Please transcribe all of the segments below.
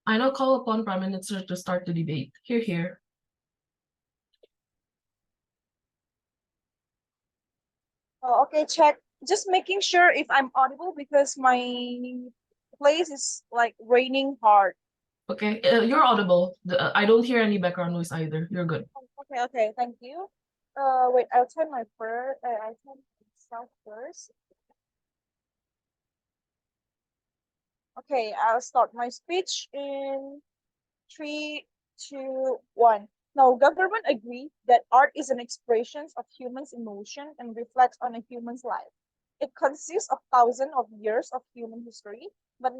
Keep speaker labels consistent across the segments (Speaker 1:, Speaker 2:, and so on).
Speaker 1: I now call upon Prime Minister to start the debate. Hear, hear.
Speaker 2: Oh, okay, check. Just making sure if I'm audible because my place is like raining hard.
Speaker 1: Okay, you're audible. I don't hear any background noise either. You're good.
Speaker 2: Okay, okay, thank you. Wait, I'll turn my I'll turn myself first. Okay, I'll start my speech in 3, 2, 1. Now, government agree that art is an expression of humans' emotion and reflects on a human's life. It consists of thousands of years of human history, but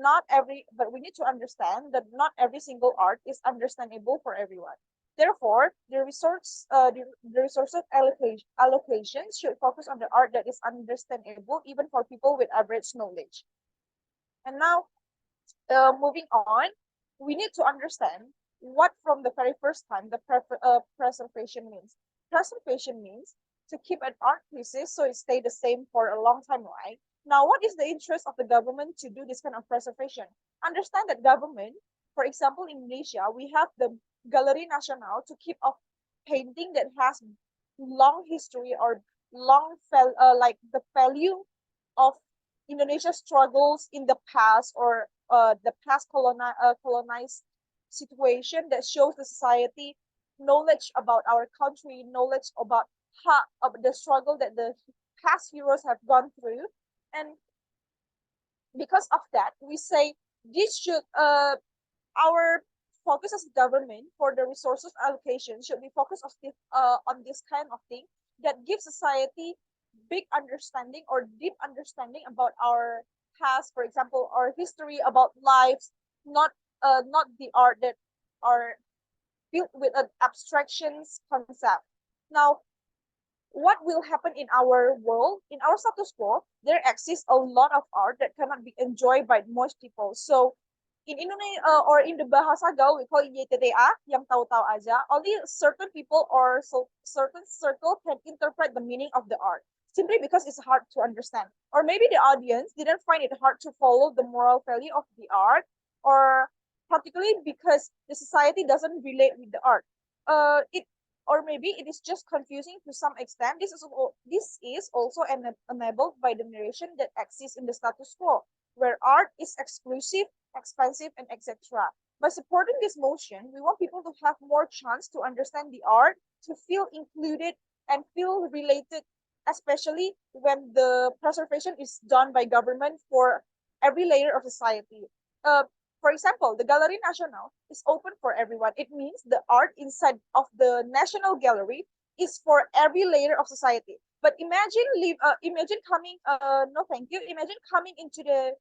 Speaker 2: we need to understand that not every single art is understandable for everyone. Therefore, the resources allocation should focus on the art that is understandable even for people with average knowledge. And now, moving on, we need to understand what from the very first time the preservation means. Preservation means to keep an art pieces so it stay the same for a long time, right? Now, what is the interest of the government to do this kind of preservation? Understand that government, for example, in Indonesia, we have the Galerie Nasional to keep a painting that has long history or like the value of Indonesia's struggles in the past or the past colonized situation that shows the society knowledge about our country, knowledge about the struggle that the past heroes have gone through. And because of that, we say this should our focus as government for the resources allocation should be focused on this kind of thing that gives society big understanding or deep understanding about our past, for example, our history about lives, not the art that are filled with an abstractions concept. Now, what will happen in our world, in our status quo, there exists a lot of art that cannot be enjoyed by most people. So in Indonesia or in the bahasa gaul, we call it YTTA, yang tahu-tahu aja. Only certain people or certain circle can interpret the meaning of the art simply because it's hard to understand. Or maybe the audience didn't find it hard to follow the moral value of the art, or particularly because the society doesn't relate with the art. It or maybe it is just confusing to some extent. This is also enabled by the narration that exists in the status quo, where art is exclusive, expensive, and etc. By supporting this motion, we want people to have more chance to understand the art, to feel included and feel related, especially when the preservation is done by government for every layer of society. Uh, for example, the Galerie Nasional is open for everyone. It means the art inside of the National Gallery is for every layer of society. But imagine coming. No, thank you. Imagine coming into the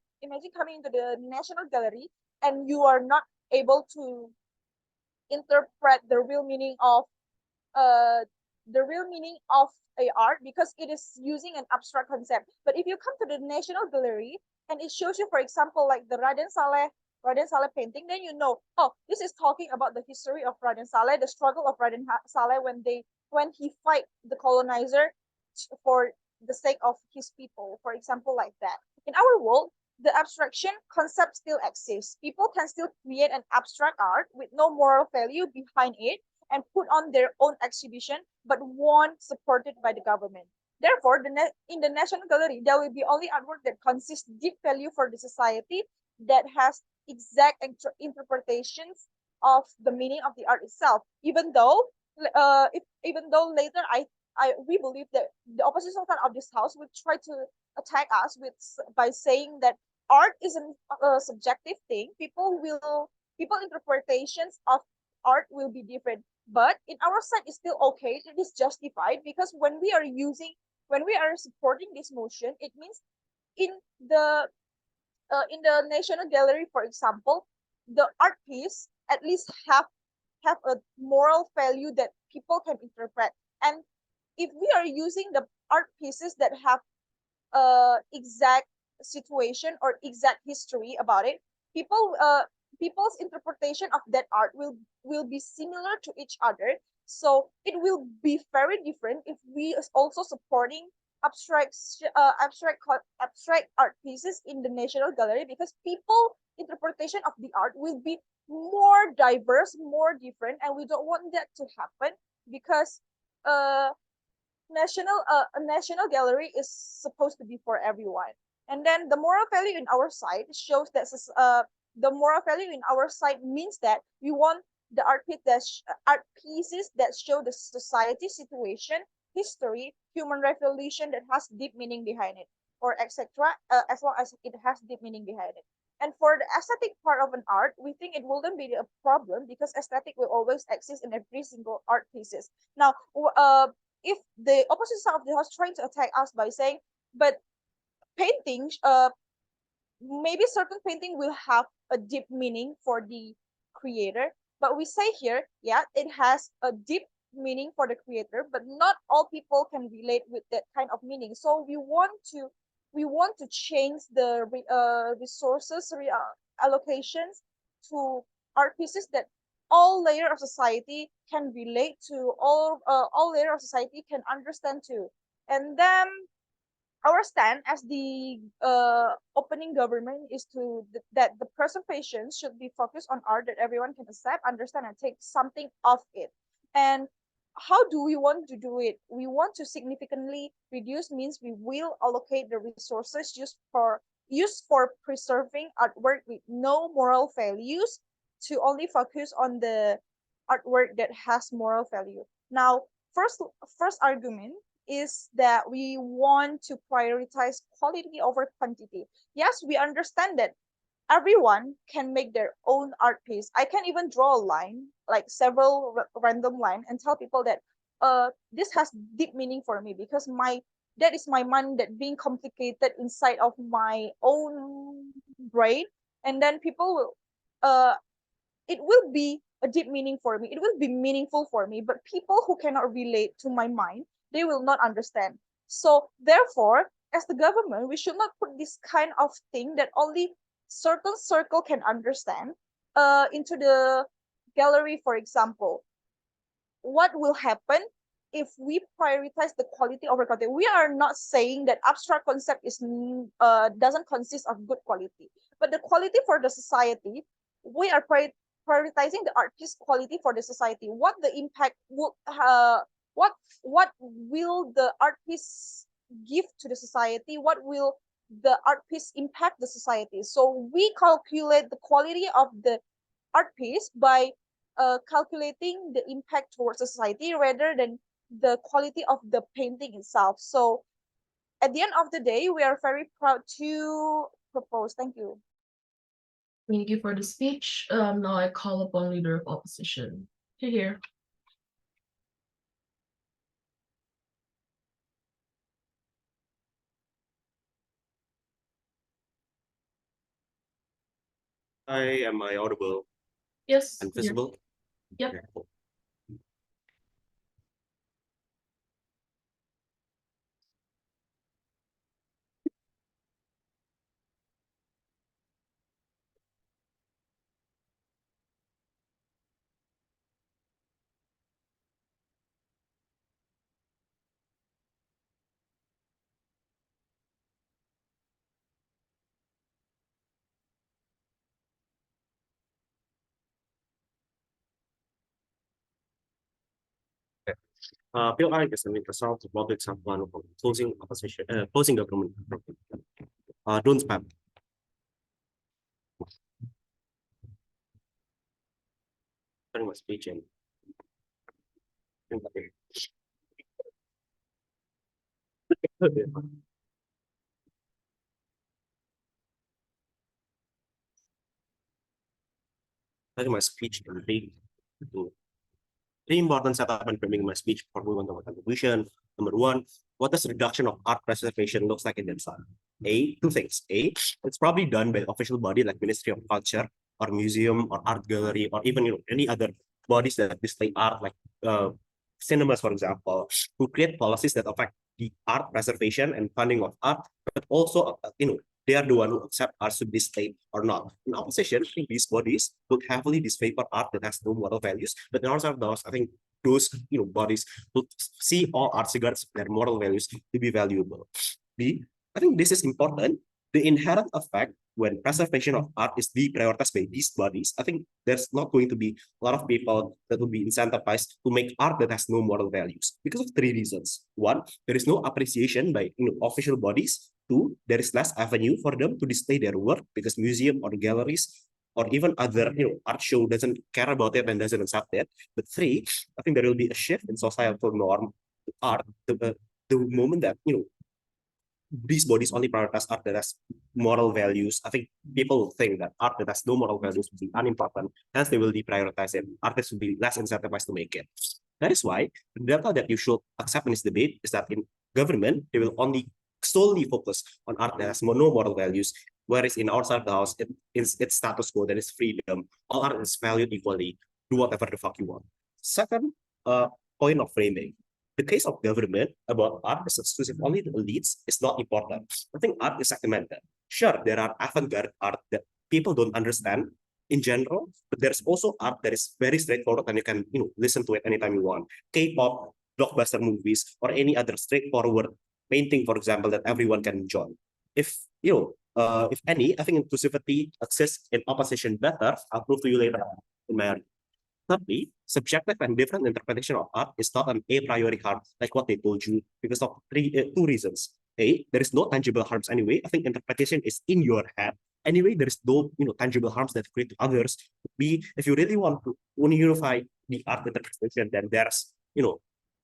Speaker 2: National Gallery and you are not able to interpret uh the real meaning of a art because it is using an abstract concept. But if you come to the National Gallery and it shows you, for example, like the Raden Saleh painting, then you know, oh, this is talking about the history of Raden Saleh, the struggle of Raden Saleh when he fight the colonizer for the sake of his people, for example, like that. In our world, the abstraction concept still exists. People can still create an abstract art with no moral value behind it and put on their own exhibition, but won't supported by the government. Therefore, in the National Gallery, there will be only artwork that consists deep value for the society, that has exact interpretations of the meaning of the art itself. Even though later we believe that the opposition side of this house will try to attack us with by saying that art isn't a subjective thing. People interpretations of art will be different, but in our side it's still okay, it is justified, because when we are supporting this motion, it means in the in the National Gallery, for example, the art piece at least have a moral value that people can interpret. And if we are using the art pieces that have exact situation or exact history about it, people's interpretation of that art will be similar to each other. So it will be very different if we is also supporting abstract abstract art pieces in the National Gallery, because people interpretation of the art will be more diverse, more different, and we don't want that to happen because a national gallery is supposed to be for everyone. And then the moral value in our side shows that the moral value in our side means that we want the art pieces that show the society situation, history, human revolution that has deep meaning behind it, or etc. As long as it has deep meaning behind it. And for the aesthetic part of an art, we think it wouldn't be a problem because aesthetic will always exist in every single art pieces. Now, if the opposite side of the house trying to attack us by saying, but paintings, maybe certain painting will have a deep meaning for the creator, but we say here, yeah, it has a deep meaning for the creator, but not all people can relate with that kind of meaning. So we want to change the resources allocations to art pieces that all layer of society can relate to, all layer of society can understand too. And then our stand as the opening government is that the preservation should be focused on art that everyone can accept, understand, and take something of it. And how do we want to do it? We want to significantly reduce means we will allocate the resources used for preserving artwork with no moral values to only focus on the artwork that has moral value. Now, first argument is that we want to prioritize quality over quantity. Yes, we understand that everyone can make their own art piece. I can even draw a line, like several random line, and tell people that this has deep meaning for me because that is my mind that being complicated inside of my own brain, and then people will it will be a deep meaning for me. It will be meaningful for me, but people who cannot relate to my mind, they will not understand. So therefore, as the government, we should not put this kind of thing that only certain circle can understand into the gallery, for example. What will happen if we prioritize the quality over quantity? We are not saying that abstract concept is doesn't consist of good quality, but the quality for the society, we are prioritizing the art piece quality for the society. What the impact will what will the art piece give to the society? What will the art piece impact the society? So we calculate the quality of the art piece by calculating the impact towards society rather than the quality of the painting itself. So at the end of the day, we are very proud to propose. Thank you.
Speaker 1: Thank you for the speech. Now I call upon Leader of Opposition. Here.
Speaker 3: Hi, am I audible
Speaker 1: Yes.
Speaker 3: and visible?
Speaker 1: Yep.
Speaker 3: Okay, cool. Bill I is an result of public example of closing opposition, closing government. Don't spam. Turning my speech in. Turning my speech in three important setup and framing my speech for moving on the contribution. Number one, what does reduction of art preservation looks like in themselves? Two things. It's probably done by official body like Ministry of Culture or museum or art gallery or even any other bodies that display art like cinemas, for example, to create policies that affect the art preservation and funding of art, but also they are the one who accept art to be displayed or not. In opposition, I think these bodies would heavily disfavor art that has no moral values, but in also those, I think those bodies would see all art regards their moral values to be valuable. I think this is important. The inherent effect when preservation of art is deprioritized by these bodies, I think there's not going to be a lot of people that will be incentivized to make art that has no moral values because of three reasons. One, there is no appreciation by official bodies. Two, there is less avenue for them to display their work because museum or galleries or even other art show doesn't care about it and doesn't accept it. But three, I think there will be a shift in societal norm to art the moment that these bodies only prioritize art that has moral values. I think people think that art that has no moral values will be unimportant, hence they will deprioritize it. Artists will be less incentivized to make it. That is why the data that you should accept in this debate is that in government, they will only solely focus on art that has no moral values, whereas in outside the house, it's status quo, that is freedom. All art is valued equally. Do whatever the fuck you want. Second point of framing. The case of government about art is exclusive only to elites is not important. I think art is segmented. Sure, there are avant-garde art that people don't understand in general, but there's also art that is very straightforward and you can listen to it anytime you want. K-pop, blockbuster movies, or any other straightforward painting, for example, that everyone can enjoy. If if any, I think inclusivity exists in opposition better. I'll prove to you later in my argument. Thirdly, subjective and different interpretation of art is not an a priori harm, like what they told you, because of two reasons. A, there is no tangible harms anyway. I think interpretation is in your head. Anyway, there is no tangible harms that create to others. B, if you really want to unify the art interpretation, then there's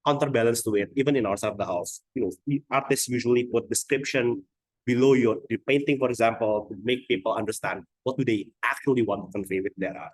Speaker 3: counterbalance to it, even in outside the house. The artists usually put description below the painting, for example, to make people understand what do they actually want to convey with their art.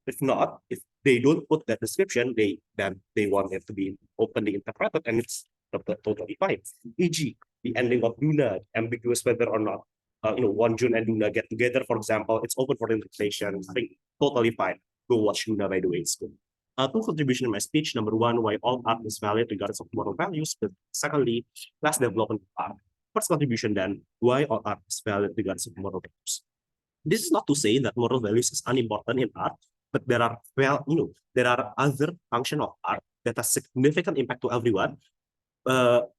Speaker 3: If not, if they don't put that description, then they want it to be openly interpreted, and it's totally fine. E.g., the ending of Luna, ambiguous whether or not Wonjun and Luna get together, for example, it's open for interpretation. I think totally fine. Go watch Luna, by the way, it's good. Two contribution in my speech. Number one, why all art is valid regardless of moral values. But secondly, class development of art. First contribution then, why all art is valid regardless of moral values. This is not to say that moral values is unimportant in art, but there are there are other function of art that has significant impact to everyone,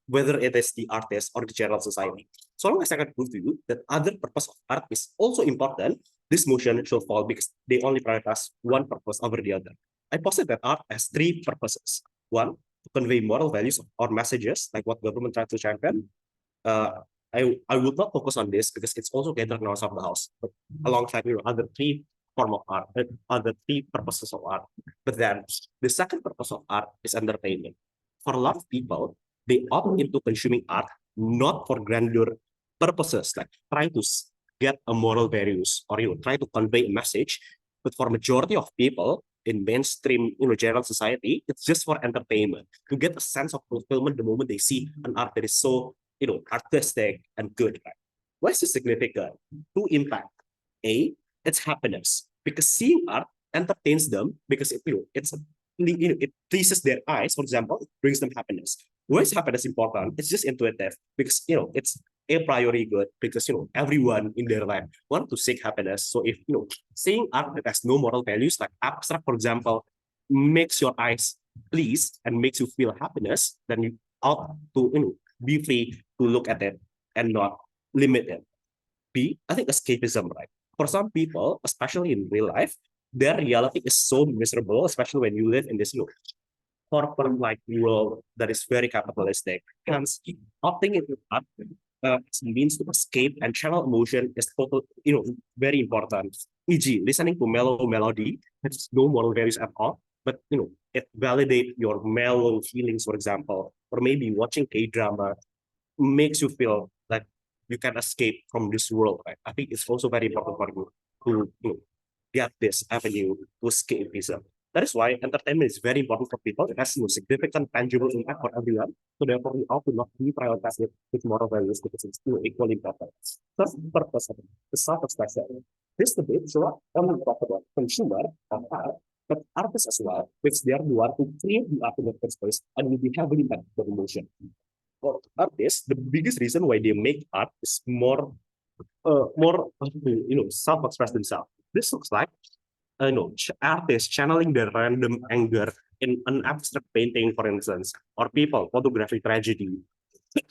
Speaker 3: whether it is the artist or the general society. So long as I can prove to you that other purpose of art is also important, this motion should fall because they only prioritize one purpose over the other. I posit that art has three purposes. One, to convey moral values or messages, like what government tries to champion. I would not focus on this because it's also gathered in outside the house, but alongside other three form of art, other three purposes of art. But then the second purpose of art is entertainment. For a lot of people, they opt into consuming art not for grandeur purposes, like trying to get a moral values or try to convey a message. But for majority of people in mainstream general society, it's just for entertainment, to get a sense of fulfillment the moment they see an art that is so artistic and good. Right? Why is this significant? Two impact. A, it's happiness, because seeing art entertains them because it pleases their eyes. For example, it brings them happiness. Why is happiness important? It's just intuitive because it's a priori good because everyone in their life want to seek happiness. So if seeing art that has no moral values, like abstract, for example, makes your eyes please and makes you feel happiness, then you ought to be free to look at it and not limit it. B, I think escapism, right? For some people, especially in real life, their reality is so miserable, especially when you live in this corporate-like world that is very capitalistic. Hence, opting into art as a means to escape and channel emotion is very important. E.g., listening to mellow melody has no moral values at all, but it validates your mellow feelings, for example, or maybe watching K-drama makes you feel like you can escape from this world. Right? I think it's also very important for you to get this avenue to escapism. That is why entertainment is very important for people. It has significant tangible impact for everyone. So therefore, we ought to not deprioritize it with moral values because it's still equally important. Thus, the purpose of it, the self-expression. This debate should not only talk about consumer of art, but artists as well, which they are the one who create the art in the first place and will be heavily impacted by emotion. For artists, the biggest reason why they make art is more self-express themselves. This looks like artists channeling their random anger in an abstract painting, for instance, or people photographing tragedy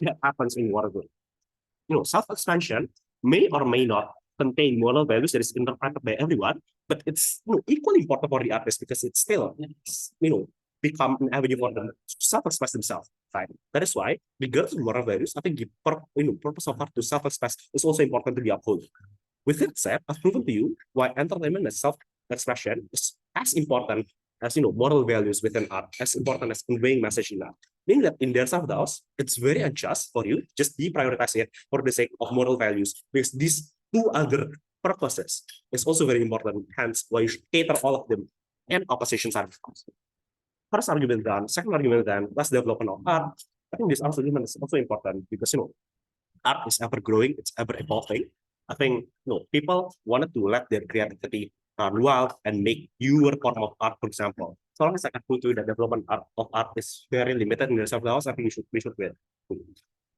Speaker 3: that happens in war zone. Self-expression may or may not contain moral values that is interpreted by everyone, but it's equally important for the artist because it's still become an avenue for them to self-express themselves. Right? That is why, regardless of moral values, I think the purpose of art to self-express is also important to be upheld. With that said, I've proven to you why entertainment and self-expression is as important as moral values within art, as important as conveying message in art. Meaning that in their self-doubts, it's very unjust for you just deprioritize it for the sake of moral values, because these two other purposes is also very important. Hence, why you should cater all of them in opposition sides. First argument done, second argument done, less development of art. I think this argument is also important because art is ever growing, it's ever evolving. I think people wanted to let their creativity run wild and make newer form of art, for example. So long as I can prove to you that development of art is very limited in their self-house, I think we should wait.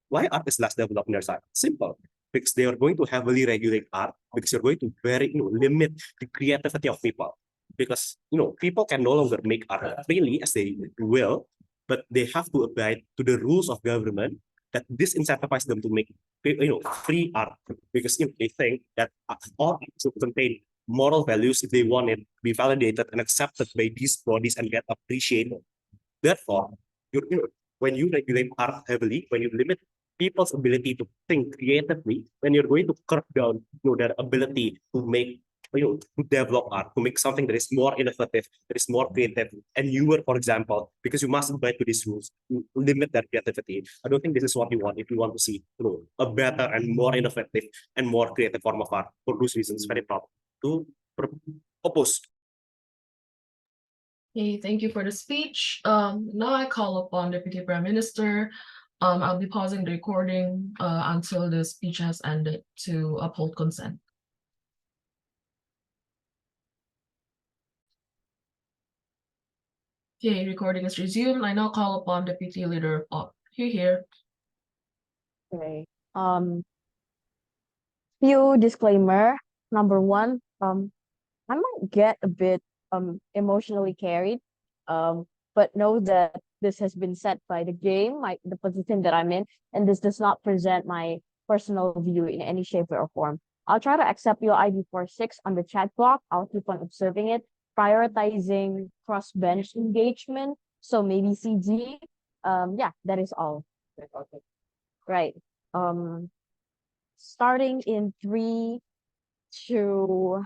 Speaker 3: Why art is less developed in their side? Simple. Because they are going to heavily regulate art, because you're going to very limit the creativity of people. Because people can no longer make art freely as they will, but they have to abide to the rules of government that disincentivize them to make free art, because they think that all art should contain moral values if they want it to be validated and accepted by these bodies and get appreciated. Therefore, when you regulate art heavily, when you limit people's ability to think creatively, when you're going to curb down their ability to make to develop art, to make something that is more innovative, that is more creative and newer, for example, because you must abide to these rules, you limit their creativity. I don't think this is what you want if you want to see a better and more innovative and more creative form of art. For those reasons, very proud to propose.
Speaker 1: Okay, thank you for the speech. Now I call upon Deputy Prime Minister. I'll be pausing the recording until the speech has ended to uphold consent. Okay, recording is resumed. I now call upon Deputy Leader of here.
Speaker 4: Okay. Few disclaimer. Number one, I might get a bit emotionally carried. But know that this has been set by the game, the position that I'm in, and this does not present my personal view in any shape or form. I'll try to accept your ID 46 on the chat block. I'll keep on observing it, prioritizing cross-bench engagement. So maybe CG. Yeah, that is all. Right. Starting in 3, 2,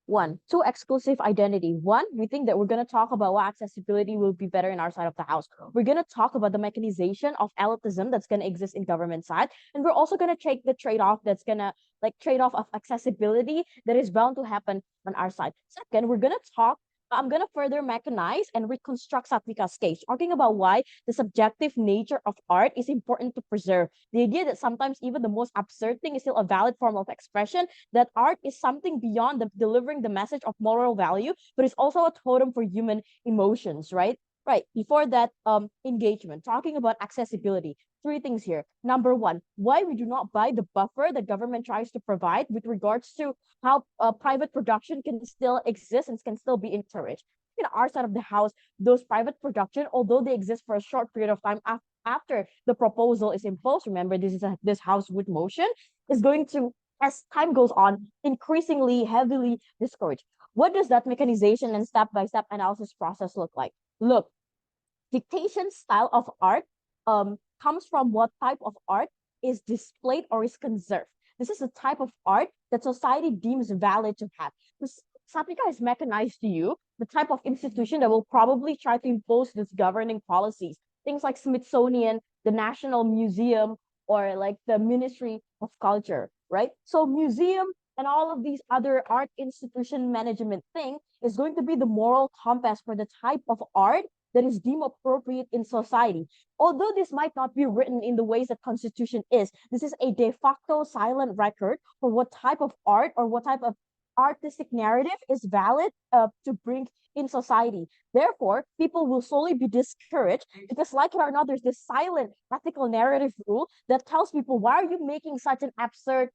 Speaker 4: 1. 2, exclusive identity. 1, we think that we're going to talk about what accessibility will be better in our side of the house. We're going to talk about the mechanization of elitism that's going to exist in government side. And we're also going to take the trade-off that's going to trade-off of accessibility that is bound to happen on our side. Second, we're going to talk I'm going to further mechanize and reconstruct Satvika's case, talking about why the subjective nature of art is important to preserve. The idea that sometimes even the most absurd thing is still a valid form of expression, that art is something beyond delivering the message of moral value, but it's also a totem for human emotions, right? Right. Before that, engagement, talking about accessibility. 3 things here. Number 1, why we do not buy the buffer that government tries to provide with regards to how private production can still exist and can still be encouraged. In our side of the house, those private production, although they exist for a short period of time after the proposal is imposed, remember this house with motion, is going to, as time goes on, increasingly heavily discouraged. What does that mechanization and step-by-step analysis process look like? Look, dictation style of art comes from what type of art is displayed or is conserved. This is the type of art that society deems valid to have. Satvika is mechanized to you, the type of institution that will probably try to impose these governing policies. Things like Smithsonian, the National Museum, or like the Ministry of Culture, right? So museum and all of these other art institution management thing is going to be the moral compass for the type of art that is deemed appropriate in society. Although this might not be written in the ways that Constitution is, this is a de facto silent record for what type of art or what type of artistic narrative is valid to bring in society. Therefore, people will slowly be discouraged because, like it or not, there's this silent ethical narrative rule that tells people, why are you making such an absurd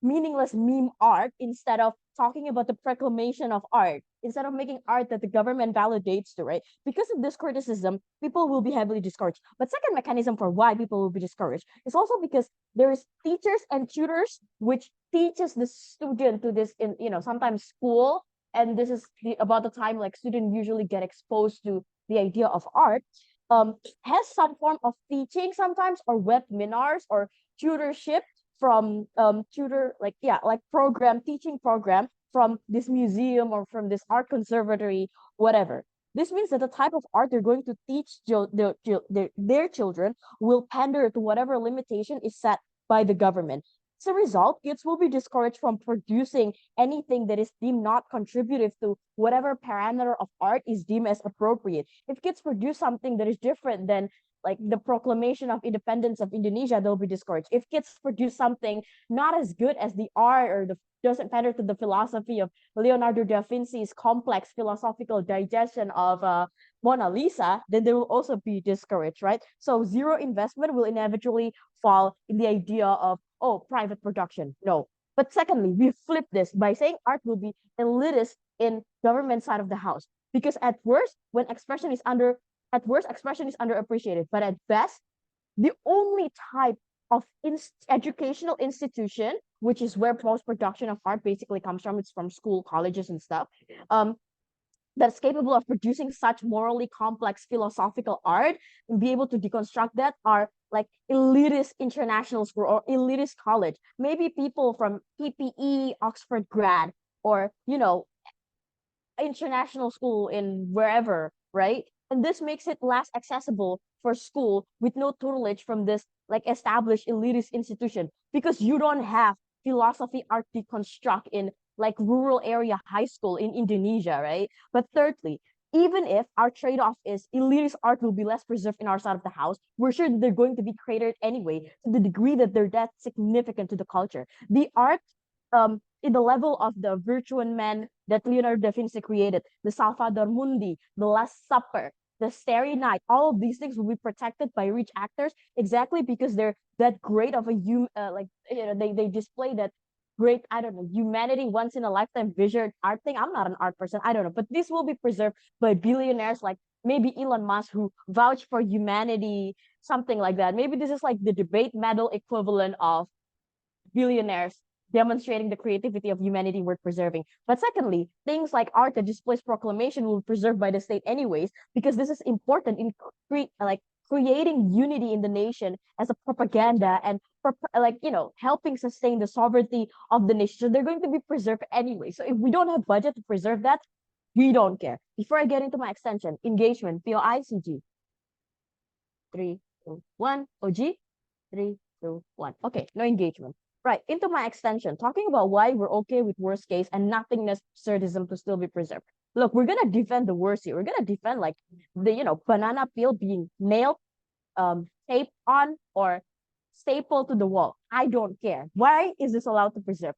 Speaker 4: meaningless meme art instead of talking about the proclamation of art, instead of making art that the government validates to, right? Because of this criticism, people will be heavily discouraged. But second mechanism for why people will be discouraged is also because there is teachers and tutors which teaches the student to this in, sometimes school, and this is about the time like students usually get exposed to the idea of art, has some form of teaching sometimes, or webinars or tutorship from like program teaching program from this museum or from this art conservatory, whatever. This means that the type of art they're going to teach their children will pander to whatever limitation is set by the government. As a result, kids will be discouraged from producing anything that is deemed not contributive to whatever parameter of art is deemed as appropriate. If kids produce something that is different than like the proclamation of independence of Indonesia, they'll be discouraged. If kids produce something not as good as the art or the doesn't pander to the philosophy of Leonardo da Vinci's complex philosophical digestion of Mona Lisa, then they will also be discouraged, right? So zero investment will inevitably fall in the idea of, oh, private production. No. But secondly, we flip this by saying art will be elitist in government side of the house. Because at worst, expression is underappreciated. But at best, the only type of educational institution, which is where most production of art basically comes from, it's from school, colleges, and stuff, that's capable of producing such morally complex philosophical art and be able to deconstruct that are like elitist international school or elitist college. Maybe people from PPE, Oxford grad, or international school in wherever, right? And this makes it less accessible for school with no tutelage from this like established elitist institution, because you don't have philosophy art deconstruct in like rural area high school in Indonesia, right? But thirdly, even if our trade-off is elitist art will be less preserved in our side of the house, we're sure that they're going to be created anyway to the degree that they're that significant to the culture. The art in the level of the Virtuan Man that Leonardo da Vinci created, the Salvator Mundi, the Last Supper, the Starry Night, all of these things will be protected by rich actors exactly because they're that great of a they display that great, I don't know, humanity once in a lifetime vision art thing. I'm not an art person, I don't know, but this will be preserved by billionaires like maybe Elon Musk who vouch for humanity, something like that. Maybe this is like the debate medal equivalent of billionaires demonstrating the creativity of humanity worth preserving. But secondly, things like art that displays proclamation will be preserved by the state anyways, because this is important in creating unity in the nation as a propaganda and helping sustain the sovereignty of the nation. So they're going to be preserved anyway. So if we don't have budget to preserve that, we don't care. Before I get into my extension, engagement, POICG. 3, 2, 1. OG. 3, 2, 1. Okay, no engagement. Right, into my extension, talking about why we're okay with worst case and nothingness absurdism to still be preserved. Look, we're gonna defend the worst here. We're gonna defend like the banana peel being nailed, taped on, or stapled to the wall. I don't care. Why is this allowed to preserve?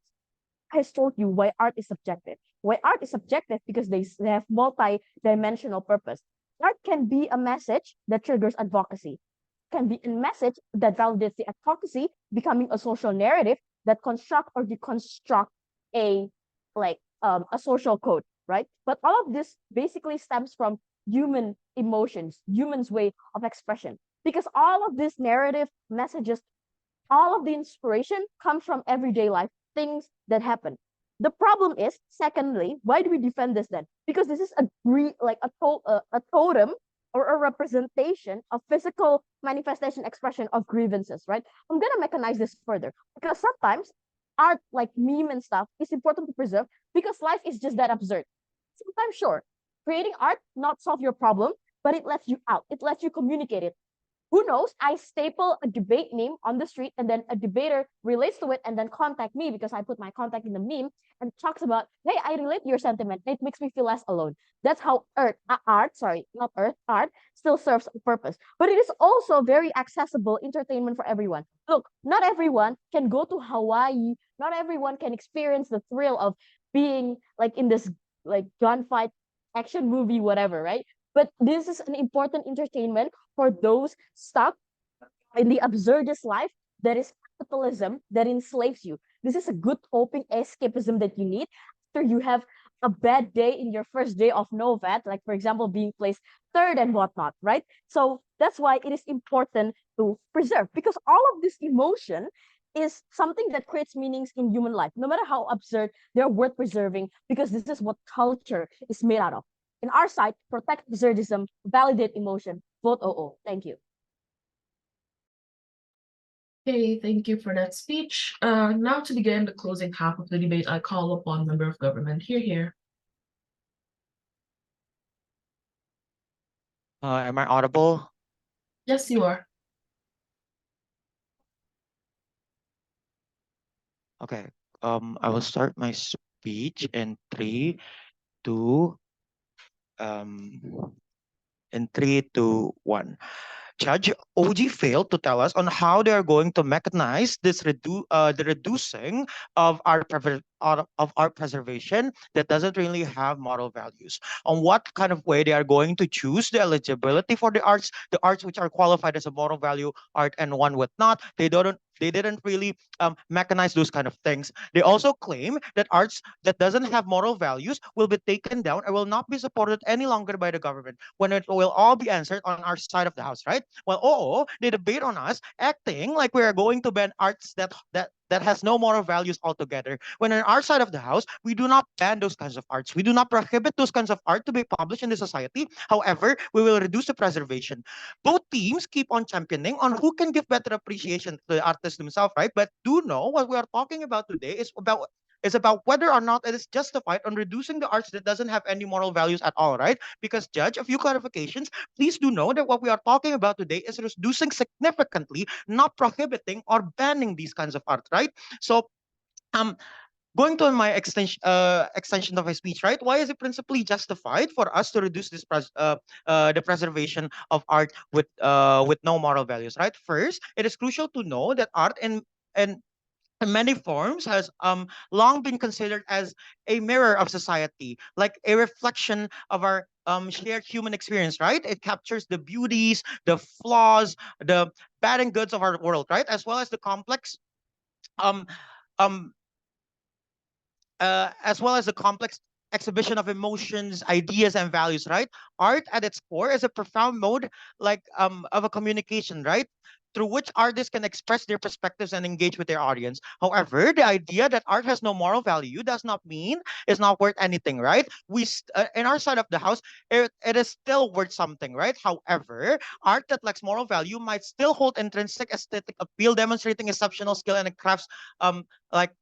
Speaker 4: I just told you why art is subjective. Why art is subjective because they have multi-dimensional purpose. Art can be a message that triggers advocacy, can be a message that validates the advocacy, becoming a social narrative that construct or deconstruct a social code, right? But all of this basically stems from human emotions, humans' way of expression, because all of this narrative messages, all of the inspiration comes from everyday life, things that happen. The problem is, secondly, why do we defend this then? Because this is a totem or a representation of physical manifestation expression of grievances, right? I'm gonna mechanize this further because sometimes art like meme and stuff is important to preserve because life is just that absurd. Sometimes, sure, creating art not solve your problem, but it lets you out. It lets you communicate it. Who knows? I staple a debate meme on the street and then a debater relates to it and then contact me because I put my contact in the meme and talks about, hey, I relate to your sentiment. It makes me feel less alone. That's how art still serves a purpose. But it is also very accessible entertainment for everyone. Look, not everyone can go to Hawaii. Not everyone can experience the thrill of being like in this like gunfight action movie, whatever, right? But this is an important entertainment for those stuck in the absurdist life that is capitalism that enslaves you. This is a good coping escapism that you need after you have a bad day in your first day of NOVED, like for example, being placed third and whatnot, right? So that's why it is important to preserve, because all of this emotion is something that creates meanings in human life. No matter how absurd, they're worth preserving because this is what culture is made out of. In our side, protect absurdism, validate emotion, vote OO. Thank you.
Speaker 1: Okay, thank you for that speech. Now to begin the closing half of the debate, I call upon member of government. Here.
Speaker 5: Am I audible?
Speaker 1: Yes, you are.
Speaker 5: Okay. I will start my speech in um, three, two, one. Judge OG failed to tell us on how they are going to mechanize this the reducing of of our preservation that doesn't really have moral values. On what kind of way they are going to choose the eligibility for the arts which are qualified as a moral value art and one with not. They didn't really mechanize those kind of things. They also claim that arts that doesn't have moral values will be taken down or will not be supported any longer by the government when it will all be answered on our side of the house, right? Well, they debate on us, acting like we are going to ban arts that has no moral values altogether. When on our side of the house, we do not ban those kinds of arts. We do not prohibit those kinds of art to be published in the society. However, we will reduce the preservation. Both teams keep on championing on who can give better appreciation to the artists themselves, right? But do know what we are talking about today is about whether or not it is justified on reducing the arts that doesn't have any moral values at all, right? Because Judge, a few clarifications. Please do know that what we are talking about today is reducing significantly, not prohibiting or banning these kinds of art, right? So, um, going to my extension of my speech, right? Why is it principally justified for us to reduce the preservation of art with no moral values, right? First, it is crucial to know that art in many forms has long been considered as a mirror of society, like a reflection of our shared human experience, right? It captures the beauties, the flaws, the bad and goods of our world, right? As well as the complex um um as well as a complex exhibition of emotions, ideas, and values, right? Art at its core is a profound mode like of a communication, right? Through which artists can express their perspectives and engage with their audience. However, the idea that art has no moral value does not mean it's not worth anything, right? In our side of the house, it is still worth something, right? However, art that lacks moral value might still hold intrinsic aesthetic appeal, demonstrating exceptional skill and crafts like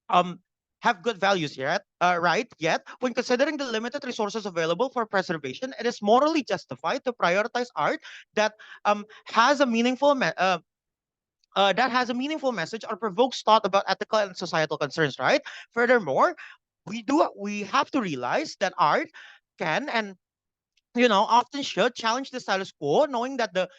Speaker 5: um have good values yet, right? Yet, when considering the limited resources available for preservation, it is morally justified to prioritize art that has a meaningful message or provokes thought about ethical and societal concerns, right? Furthermore, we have to realize that art can and often should challenge the status quo, knowing that the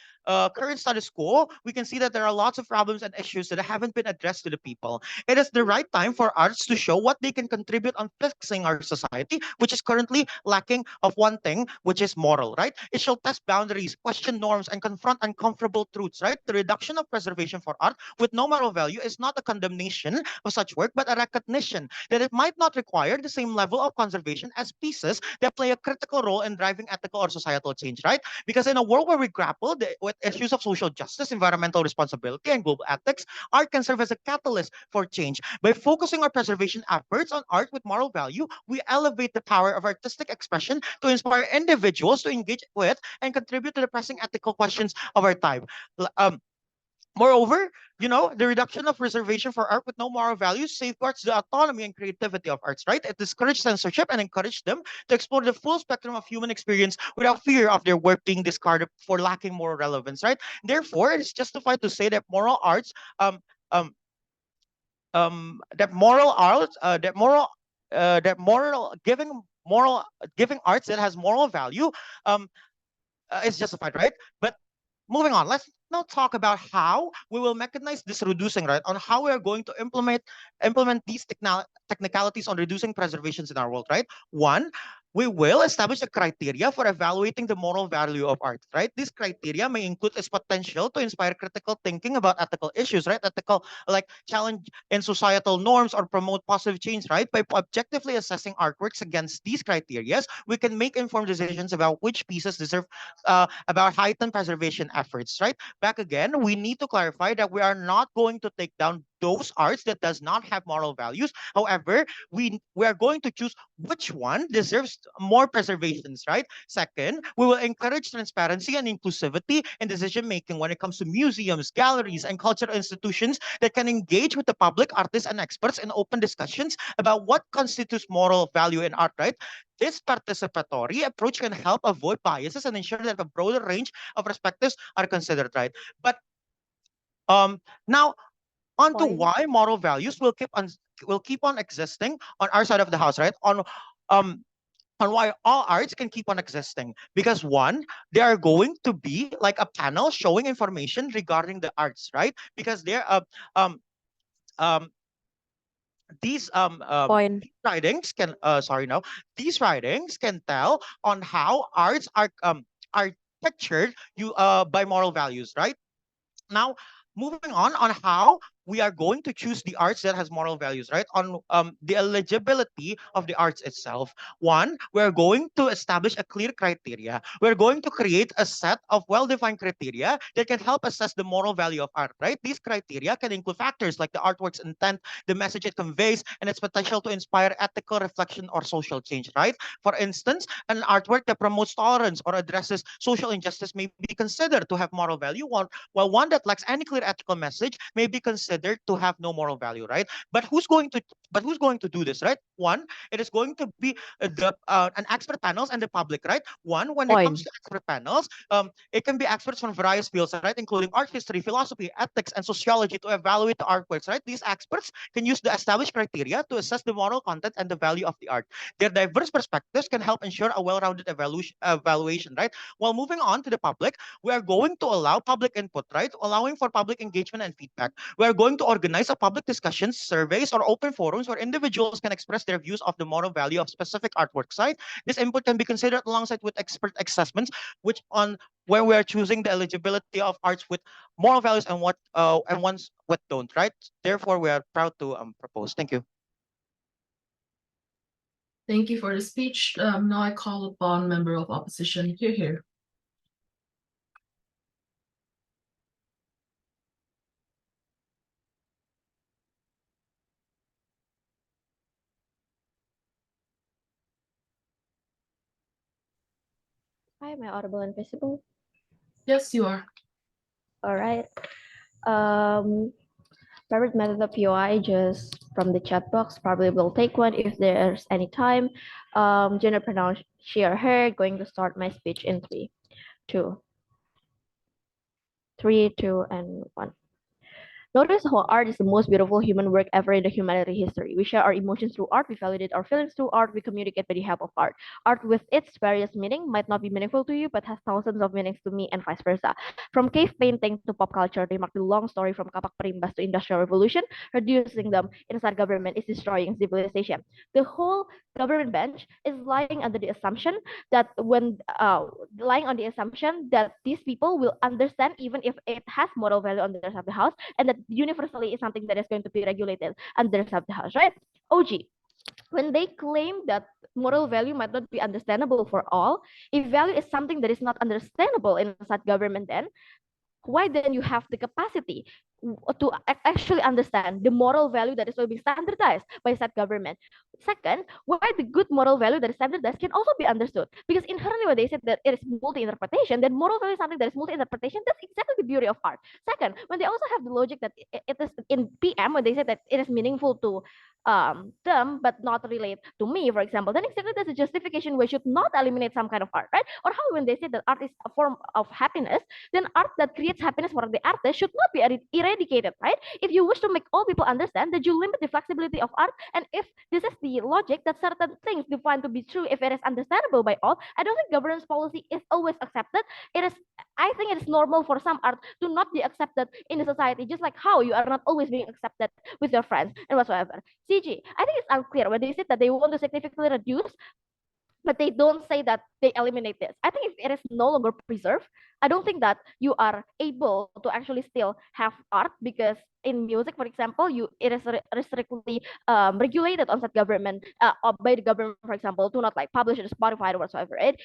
Speaker 5: current status quo, we can see that there are lots of problems and issues that haven't been addressed to the people. It is the right time for arts to show what they can contribute on fixing our society, which is currently lacking of one thing, which is moral, right? It shall test boundaries, question norms, and confront uncomfortable truths, right? The reduction of preservation for art with no moral value is not a condemnation of such work, but a recognition that it might not require the same level of conservation as pieces that play a critical role in driving ethical or societal change, right? Because in a world where we grapple with issues of social justice, environmental responsibility, and global ethics, art can serve as a catalyst for change. By focusing our preservation efforts on art with moral value, we elevate the power of artistic expression to inspire individuals to engage with and contribute to the pressing ethical questions of our time. Moreover, the reduction of reservation for art with no moral values safeguards the autonomy and creativity of arts, right? It discourages censorship and encourages them to explore the full spectrum of human experience without fear of their work being discarded for lacking moral relevance, right? Therefore, it is justified to say that moral arts, um, that moral arts, that moral giving arts that has moral value, um, is justified, right? But moving on, let's now talk about how we will mechanize this reducing, right? On how we are going to implement these technicalities on reducing preservations in our world, right? One, we will establish a criteria for evaluating the moral value of art, right? This criteria may include its potential to inspire critical thinking about ethical issues, right? Ethical, like challenge in societal norms or promote positive change, right? By objectively assessing artworks against these criteria, we can make informed decisions about which pieces deserve, about heightened preservation efforts, right? Back again, we need to clarify that we are not going to take down those arts that does not have moral values. However, we are going to choose which one deserves more preservations, right? Second, we will encourage transparency and inclusivity in decision making when it comes to museums, galleries, and cultural institutions that can engage with the public, artists, and experts in open discussions about what constitutes moral value in art, right? This participatory approach can help avoid biases and ensure that a broader range of perspectives are considered, right? But now on to
Speaker 4: Point.
Speaker 5: why moral values will keep on existing on our side of the house, right? Um on why all arts can keep on existing. Because one, they are going to be like a panel showing information regarding the arts, right? Because they're um um these
Speaker 4: Point.
Speaker 5: writings can sorry now these writings can tell on how arts are pictured you by moral values, right? Now, moving on how we are going to choose the arts that has moral values, right? On the eligibility of the arts itself. One, we're going to establish a clear criteria. We're going to create a set of well-defined criteria that can help assess the moral value of art, right? These criteria can include factors like the artwork's intent, the message it conveys, and its potential to inspire ethical reflection or social change, right? For instance, an artwork that promotes tolerance or addresses social injustice may be considered to have moral value, while one that lacks any clear ethical message may be considered to have no moral value, right? But who's going to do this, right? One, it is going to be the an expert panels and the public, right? One, when it comes
Speaker 4: Point.
Speaker 5: to expert panels, it can be experts from various fields, right, including art history, philosophy, ethics, and sociology to evaluate the artworks, right? These experts can use the established criteria to assess the moral content and the value of the art. Their diverse perspectives can help ensure a well-rounded evaluation, right? While moving on to the public, we are going to allow public input, right? Allowing for public engagement and feedback. We are going to organize a public discussions, surveys, or open forums where individuals can express their views of the moral value of specific artwork site. This input can be considered alongside with expert assessments, which on where we are choosing the eligibility of arts with moral values and ones what don't, right? Therefore, we are proud to propose. Thank you.
Speaker 1: Thank you for the speech. Now I call upon member of opposition. Here.
Speaker 4: Hi, am I audible and visible?
Speaker 1: Yes, you are.
Speaker 4: All right. Favorite method of UI, just from the chat box. Probably will take one if there's any time. Gender pronoun she or her. Going to start my speech in 3, 2, 3, 2, and 1. Notice how art is the most beautiful human work ever in the humanity history. We share our emotions through art, we validate our feelings through art, we communicate by the help of art. Art with its various meaning might not be meaningful to you, but has thousands of meanings to me and vice versa. From cave painting to pop culture, they mark the long story from kapak perimbas to industrial revolution. Reducing them inside government is destroying civilization. The whole government bench is lying under the assumption that lying on the assumption that these people will understand even if it has moral value on the rest of the house, and that universally is something that is going to be regulated under the rest of the house, right? OG, when they claim that moral value might not be understandable for all, if value is something that is not understandable in such government, then why then you have the capacity to actually understand the moral value that is will be standardized by said government? Second, why the good moral value that is standardized can also be understood, because inherently when they said that it is multi-interpretation, then moral value is something that is multi-interpretation. That's exactly the beauty of art. Second, when they also have the logic that it is in PM, when they say that it is meaningful to them but not relate to me, for example, then exactly that's a justification we should not eliminate some kind of art, right? Or how when they say that art is a form of happiness, then art that creates happiness for the artist should not be eradicated, right? If you wish to make all people understand, that you limit the flexibility of art, and if this is the logic that certain things defined to be true if it is understandable by all, I don't think governance policy is always accepted. I think it is normal for some art to not be accepted in the society, just like how you are not always being accepted with your friends and whatsoever. CG, I think it's unclear when they said that they want to significantly reduce but they don't say that they eliminate this. I think if it is no longer preserved, I don't think that you are able to actually still have art, because in music, for example, it is strictly regulated on that government by the government, for example, to not like publish it to Spotify or whatsoever. Right?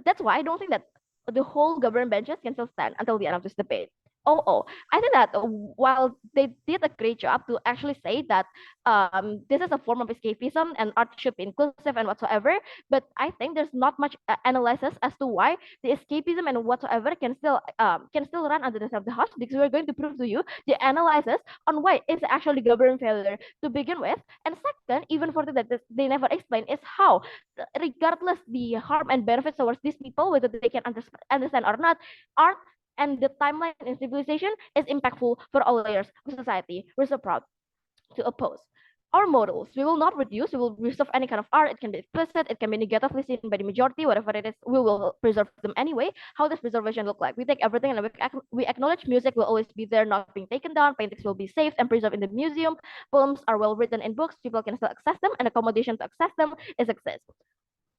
Speaker 4: That's why I don't think that the whole government benches can still stand until the end of this debate. I think that while they did a great job to actually say that this is a form of escapism and art should be inclusive and whatsoever, but I think there's not much analysis as to why the escapism and whatsoever can still run under the side of the house, because we're going to prove to you the analysis on why it's actually government failure to begin with. And second, even further that they never explain is how, regardless the harm and benefits towards these people, whether they can understand or not, art and the timeline in civilization is impactful for all layers of society. We're so proud to oppose. Our models, we will not reduce, we will preserve any kind of art. It can be explicit, it can be negatively seen by the majority, whatever it is, we will preserve them anyway. How does preservation look like? We take everything and we acknowledge music will always be there, not being taken down. Paintings will be saved and preserved in the museum. Poems are well written in books, people can still access them, and accommodation to access them is access.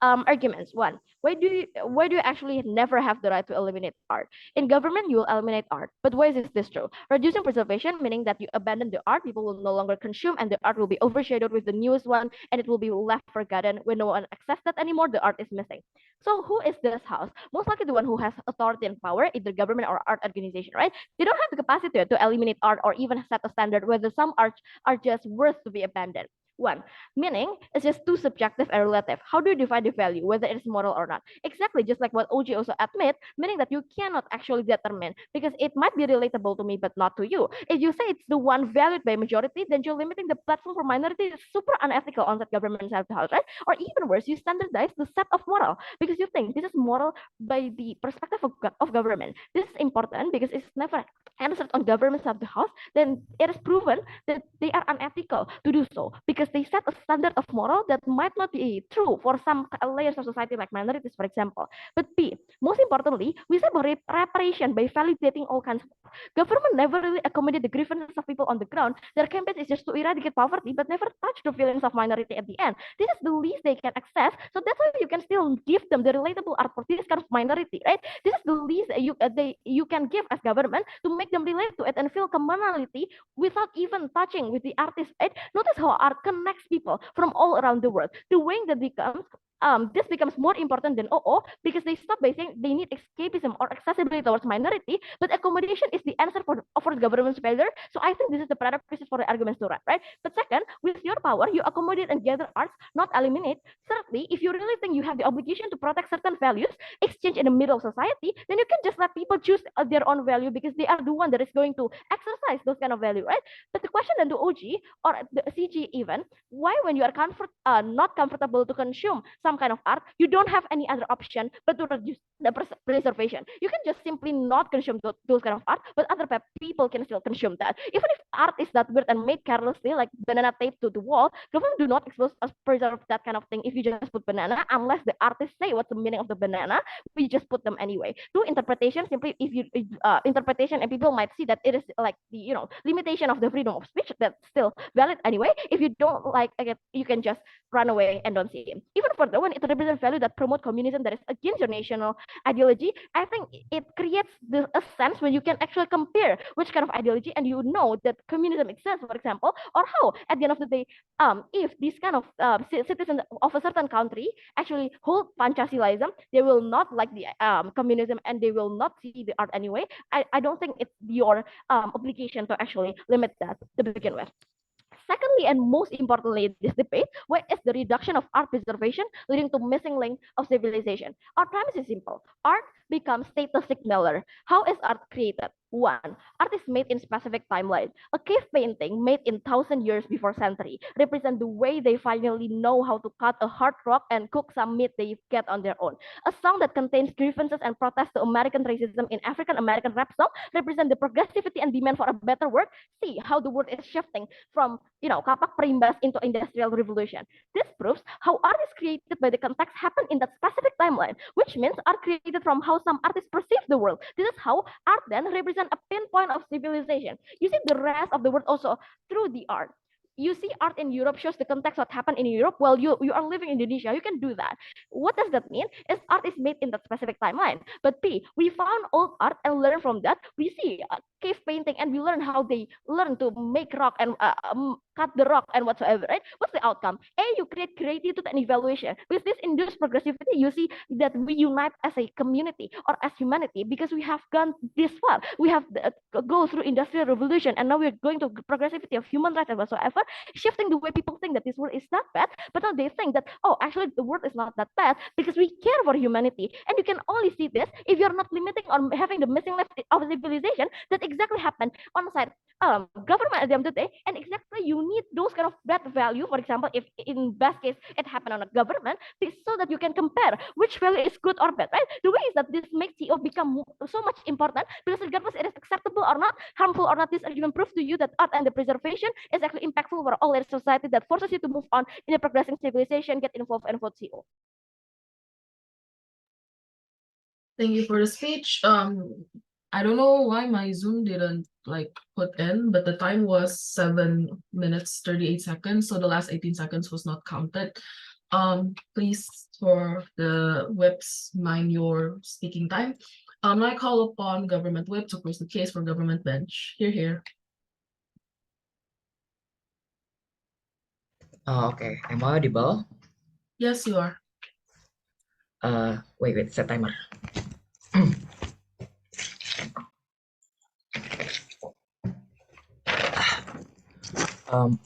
Speaker 4: Arguments. One, why do you actually never have the right to eliminate art? In government, you will eliminate art, but why is this true? Reducing preservation, meaning that you abandon the art, people will no longer consume, and the art will be overshadowed with the newest one, and it will be left forgotten. When no one accepts that anymore, the art is missing. So who is this house? Most likely the one who has authority and power, either government or art organization, right? They don't have the capacity to eliminate art or even set a standard whether some arts are just worth to be abandoned. One, meaning it's just too subjective and relative. How do you define the value, whether it's moral or not? Exactly, just like what OG also admit, meaning that you cannot actually determine, because it might be relatable to me but not to you. If you say it's the one valued by majority, then you're limiting the platform for minority. It's super unethical on that government side of the house, right? Or even worse, you standardize the set of moral because you think this is moral by the perspective of government. This is important because it's never answered on government side of the house. Then it is proven that they are unethical to do so, because they set a standard of moral that might not be true for some layers of society like minorities, for example. But B, most importantly, we say about reparation by validating all kinds of government never really accommodate the grievances of people on the ground. Their campaign is just to eradicate poverty, but never touch the feelings of minority at the end. This is the least they can access, so that's why you can still give them the relatable art for this kind of minority, right? This is the least you can give as government to make them relate to it and feel commonality without even touching with the artist, right? Notice how art connects people from all around the world. The way that becomes this becomes more important than because they stop by saying they need escapism or accessibility towards minority, but accommodation is the answer for the government's failure. So I think this is the prerequisite for the arguments to run, right? But second, with your power, you accommodate and gather arts, not eliminate. Thirdly, if you really think you have the obligation to protect certain values, exchange in the middle of society, then you can just let people choose their own value, because they are the one that is going to exercise those kind of value, right? But the question then to OG or the CG even, why when you are not comfortable to consume some kind of art, you don't have any other option but to reduce the preservation? You can just simply not consume those kind of art, but other people can still consume that. Even if art is that weird and made carelessly, like banana taped to the wall, government do not expose us preserve that kind of thing. If you just put banana, unless the artist say what's the meaning of the banana, we just put them anyway. To interpretation, simply if you interpretation, and people might see that it is like the limitation of the freedom of speech, that's still valid anyway. If you don't like it, you can just run away and don't see him. Even further, when it represents value that promote communism that is against your national ideology, I think it creates a sense when you can actually compare which kind of ideology, and you know that communism exists, for example, or how at the end of the day, if these kind of citizens of a certain country actually hold Panchasilaism, they will not like the communism, and they will not see the art anyway. I don't think it's your obligation to actually limit that to begin with. Secondly, and most importantly in this debate, what is the reduction of art preservation leading to missing link of civilization? Our premise is simple. Art becomes status signaler. How is art created? One, art is made in specific timeline. A cave painting made in 1,000 years before century represent the way they finally know how to cut a hard rock and cook some meat they get on their own. A song that contains grievances and protests to American racism in African American rap song represent the progressivity and demand for a better world. See how the world is shifting from kapak perimbas into industrial revolution. This proves how art is created by the context happen in that specific timeline, which means art created from how some artists perceive the world. This is how art then represents a pinpoint of civilization. You see the rest of the world also through the art. you see art in Europe shows the context what happened in Europe while you are living in Indonesia. You can do that. What does that mean? Is art is made in that specific timeline. But B, we found old art and learn from that. We see cave painting and we learn how they learn to make rock and cut the rock and whatsoever, right? What's the outcome? A, you create creativity and evaluation. With this induced progressivity, you see that we unite as a community or as humanity because we have gone this far. We have go through industrial revolution and now we're going to progressivity of human rights and whatsoever, shifting the way people think that this world is not bad, but now they think that, oh, actually the world is not that bad because we care for humanity. And you can only see this if you're not limiting or having the missing left of civilization that exactly happened on the side government at the end of the day. And exactly you need those kind of bad value. For example, if in best case it happened on a government, so that you can compare which value is good or bad, right? The way is that this makes CEO become so much important because regardless it is acceptable or not, harmful or not, this argument proves to you that art and the preservation is actually impactful for all layers of society that forces you to move on in a progressing civilization, get involved and vote CEO.
Speaker 1: Thank you for the speech. I don't know why my Zoom didn't like put in, but the time was 7 minutes 38 seconds, so the last 18 seconds was not counted. Please, for the whips, mind your speaking time. I call upon government whip to close the case for government bench. Here.
Speaker 6: Okay, am I audible?
Speaker 1: Yes, you are.
Speaker 6: Wait, set timer.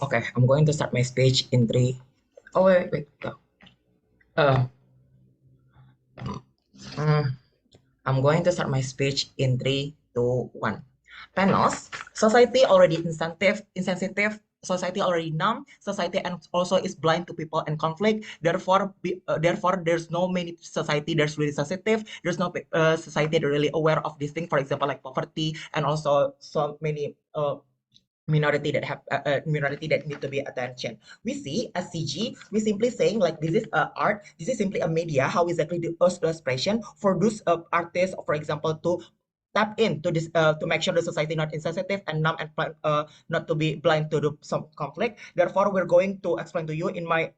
Speaker 6: Okay, I'm going to start my speech in 3. Oh, wait, go. I'm going to start my speech in 3, 2, 1. Panels, society already insensitive, society already numb, society and also is blind to people and conflict. Therefore, there's no many society that's really sensitive. There's no society that really aware of this thing. For example, like poverty and also so many minority that need to be attention. We see as CG, we simply saying like this is art, this is simply a media, how exactly the expression for those artists, for example, to tap into this to make sure the society not insensitive and numb and not to be blind to some conflict. Therefore, we're going to explain to you in my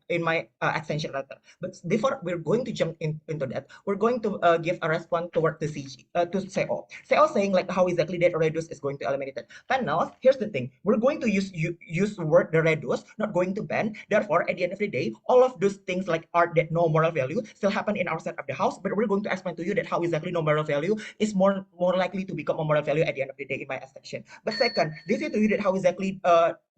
Speaker 6: extension letter. But before we're going to jump into that, we're going to give a response toward the CG to CO. CO saying like how exactly that reduce is going to eliminate it. Panels, here's the thing: we're going to use the word the reduce, not going to ban. Therefore, at the end of the day, all of those things like art that no moral value still happen in our side of the house. But we're going to explain to you that how exactly no moral value is more likely to become a moral value at the end of the day in my extension. But second, this is to you that how exactly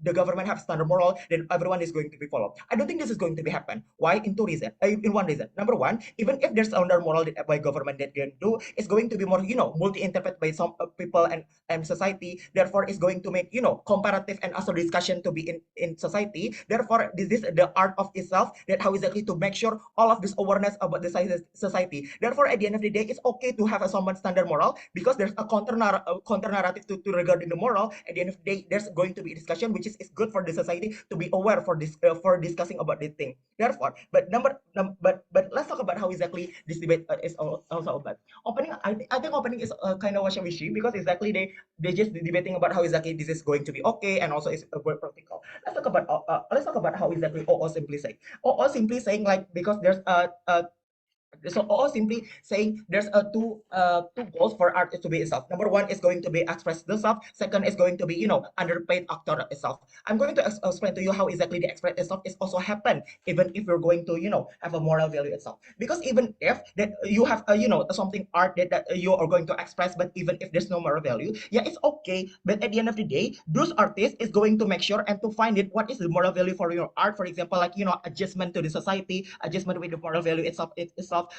Speaker 6: the government have standard moral, then everyone is going to be followed. I don't think this is going to be happen. Why? In one reason. Number one, even if there's standard moral that by government that can do, it's going to be more, multi-interpret by some people and society. Therefore, it's going to make, comparative and also discussion to be in society. Therefore, this is the art of itself that how exactly to make sure all of this awareness about the society. Therefore, at the end of the day, it's okay to have a somewhat standard moral because there's a counter narrative to regarding the moral. At the end of the day, there's going to be a discussion which is good for the society to be aware for this for discussing about this thing. Therefore, but let's talk about how exactly this debate is also about. Opening, I think opening is kind of wishy because exactly they just debating about how exactly this is going to be okay and also is very practical. Let's talk about how exactly OO simply saying. OO simply saying like because there's so OO simply saying there's two goals for art to be itself. Number one is going to be express the self. Second is going to be underpaid actor itself. I'm going to explain to you how exactly the express itself is also happen even if you're going to have a moral value itself. Because even if that you have something art that you are going to express, but even if there's no moral value, yeah, it's okay. But at the end of the day, those artists is going to make sure and to find it what is the moral value for your art. For example, like adjustment to the society, adjustment with the moral value itself.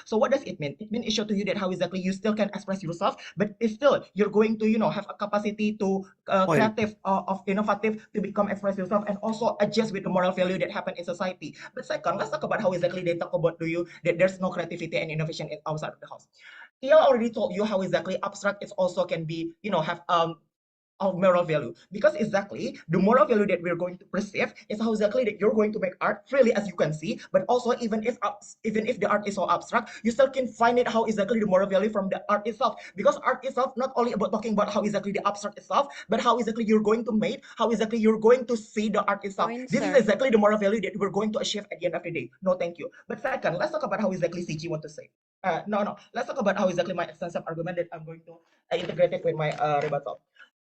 Speaker 6: So what does it mean? It means it shows to you that how exactly you still can express yourself, but it's still you're going to have a capacity to creative of innovative to become express yourself and also adjust with the moral value that happen in society. But second, let's talk about how exactly they talk about to you that there's no creativity and innovation outside of the house. He already told you how exactly abstract it also can be, have of moral value, because exactly the moral value that we're going to perceive is how exactly that you're going to make art freely, as you can see. But also, even if the art is so abstract, you still can find it how exactly the moral value from the art itself, because art itself not only about talking about how exactly the abstract itself, but how exactly you're going to make, how exactly you're going to see the art itself.
Speaker 4: Point,
Speaker 6: This is
Speaker 4: sir.
Speaker 6: exactly the moral value that we're going to achieve at the end of the day. No, thank you. But second, let's talk about how exactly CG want to say. No, let's talk about how exactly my extensive argument that I'm going to integrate it with my rebuttal.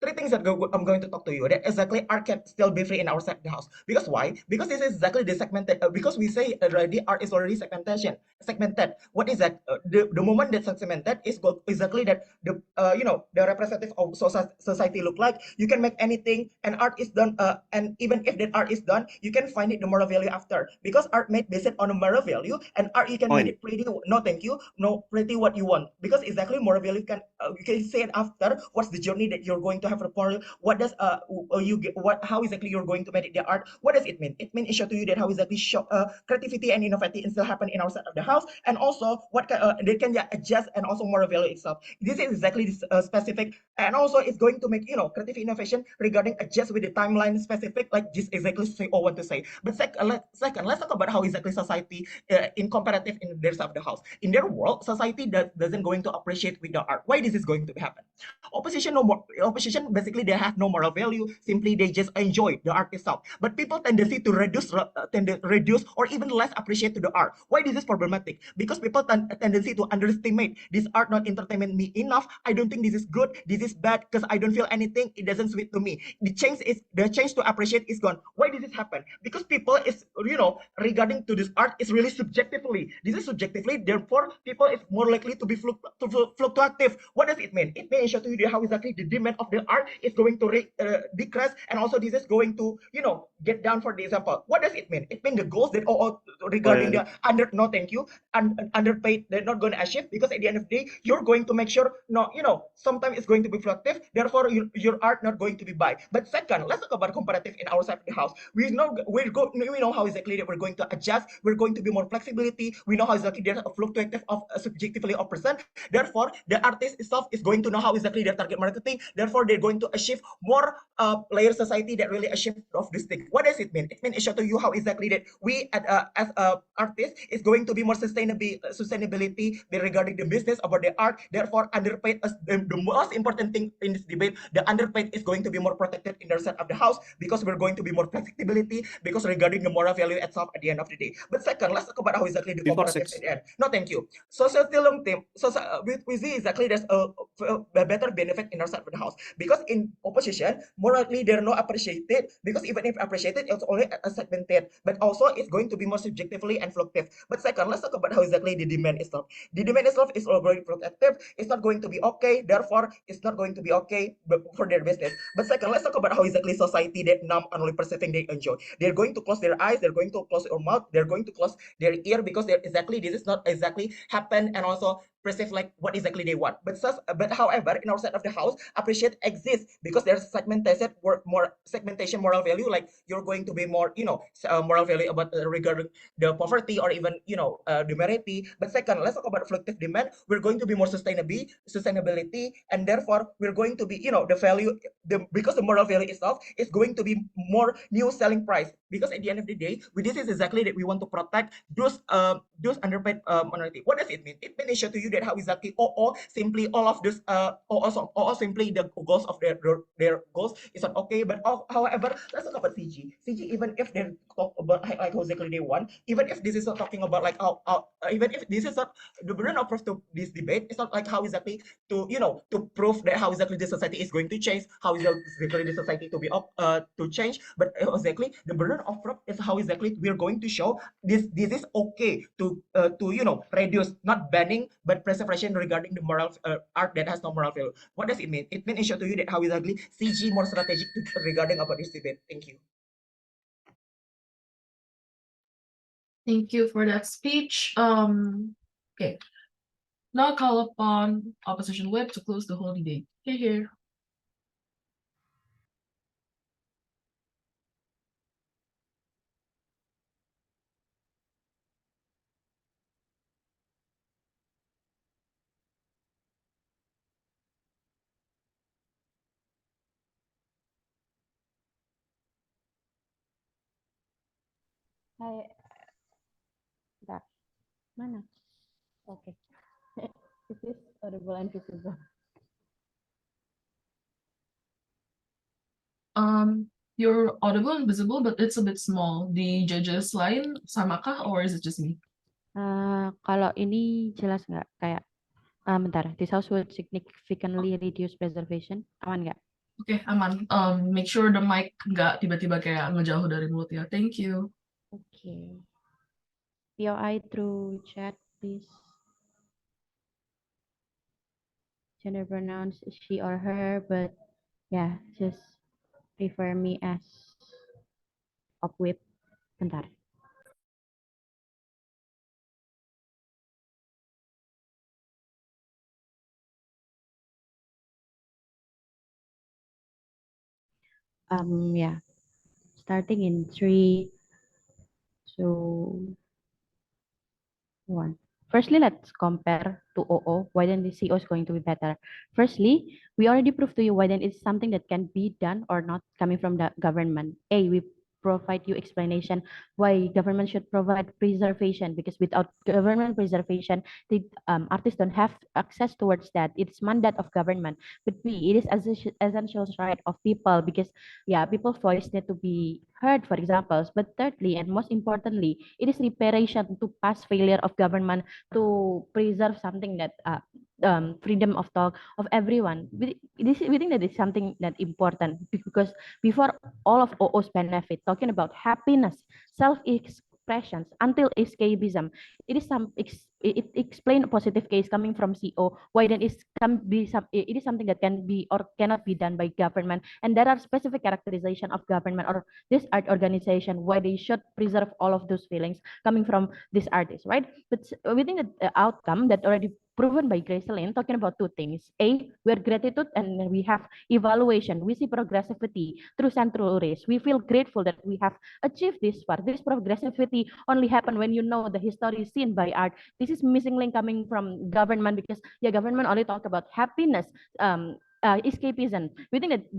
Speaker 6: Three things that I'm going to talk to you. That exactly art can still be free in our the house. Because why? Because this is exactly the segmented. Because we say already art is already segmentation. Segmented. What is that? The moment that segmented is exactly that the the representative of society look like. You can make anything, and art is done. And even if that art is done, you can find it the moral value after. Because art made based on a moral value, and art you can make it pretty. No, thank you. No, pretty what you want. Because exactly moral value can you can say it after. What's the journey that you're going to have for what does you get, what how exactly you're going to make the art, what does it mean? It means it show to you that how exactly show creativity and innovative still happen in our side of the house, and also what they can adjust, and also moral value itself. This is exactly this, specific, and also it's going to make creative innovation regarding adjust with the timeline specific, like this exactly say or want to say. But second, let's talk about how exactly society in comparative in their side of the house, in their world society doesn't going to appreciate with the art. Why this is going to happen? Opposition basically they have no moral value, simply they just enjoy the art itself, but people tendency to reduce or even less appreciate to the art. Why this is problematic? Because people tendency to underestimate this art, not entertainment me enough, I don't think this is good, this is bad, because I don't feel anything, it doesn't sweet to me. The change to appreciate is gone. Why did this happen? Because people is regarding to this art is really subjectively, this is subjectively, therefore people is more likely to be fluctuative. What does it mean? It means show to you how exactly the demand of the art is going to decrease, and also this is going to get down. For the example, what does it mean? It means the goals that regarding the no thank you underpaid, they're not going to achieve, because at the end of the day you're going to make sure no sometimes it's going to be fluctuative, therefore your art not going to be buy. But second, let's talk about comparative in our side of the house. We know how exactly that we're going to adjust, we're going to be more flexibility, we know how exactly there's a fluctuative of subjectively of percent, therefore the artist itself is going to know how exactly their target marketing, therefore they're going to achieve more player society that really achieve of this thing. What does it mean? It means it show to you how exactly that we as a artist is going to be more sustainability regarding the business about the art, therefore underpaid as the most important thing in this debate, the underpaid is going to be more protected in the side of the house, because we're going to be more flexibility, because regarding the moral value itself at the end of the day. But second, let's talk about how exactly the comparative at the end. No thank you. Society long term, so we see exactly there's a better benefit in our side of the house, because in opposition more likely they're not appreciated, because even if appreciated it's only a segmented, but also it's going to be more subjectively and fluctuative. But second, let's talk about how exactly the demand itself. The demand itself is already fluctuative, it's not going to be okay, therefore it's not going to be okay for their business. But second, let's talk about how exactly society that numb and only perceiving they enjoy, they're going to close their eyes, they're going to close their mouth, they're going to close their ear, because they're exactly this is not exactly happen, and also perceive like what exactly they want. But however, in our side of the house, appreciate exists, because there's segmentation, more segmentation moral value, like you're going to be more moral value about regarding the poverty, or even the merity. But second, let's talk about fluctuative demand. We're going to be more sustainability, and therefore we're going to be the value, because the moral value itself is going to be more new selling price, because at the end of the day, this is exactly that we want to protect those underpaid minority. What does it mean? It means show to you that how exactly or simply all of this or simply the goals of their goals is not okay. But however, let's talk about CG, even if they talk about like how exactly they want, even if this is not talking about like even if this is not the burden of proof to this debate, it's not like how exactly to to prove that how exactly the society is going to change, how exactly the society to be up to change. But exactly the burden of proof is how exactly we're going to show this is okay to reduce, not banning, but preservation regarding the moral art that has no moral value. What does it mean? It means it show to you that how exactly CG more strategic regarding about this debate. Thank you.
Speaker 1: Thank you for that speech. Okay. Now call upon opposition whip to close the whole debate. Here.
Speaker 4: Bentar. Mana? Okay. It is audible and visible.
Speaker 1: You're audible and visible, but it's a bit small. The judges line samakah, or is it just me?
Speaker 4: Kalau ini jelas nggak? Kayak, bentar. This house would significantly reduce preservation. Aman nggak?
Speaker 1: Oke, aman. Make sure the mic nggak tiba-tiba kayak ngejauh dari mulut ya. Thank you.
Speaker 4: Okay. POI through chat, please. Gender pronouns she or her, but yeah, just refer me as Opwip. Bentar. Yeah. Starting in 3, 2, 1. Firstly, let's compare to OO, why then the CO is going to be better. Firstly, we already proved to you why then it's something that can be done or not coming from the government. A, we provide you explanation why government should provide preservation, because without government preservation, the artists don't have access towards that. It's mandate of government. But B, it is essential right of people, because yeah, people's voice need to be heard, for example. But thirdly, and most importantly, it is reparation to past failure of government to preserve something that freedom of talk of everyone. We think that is something that important, because before all of OO's benefit, talking about happiness, self-expressions, until escapism, it is it explain a positive case coming from CO, why then it is something that can be or cannot be done by government, and there are specific characterization of government or this art organization why they should preserve all of those feelings coming from this artist, right? But we think that the outcome that already proven by Gracelyn, talking about two things. A, we're gratitude and we have evaluation. We see progressivity through central race. We feel grateful that we have achieved this far. This progressivity only happen when you know the history seen by art. This is missing link coming from government, because yeah, government only talk about happiness, escapism. We think that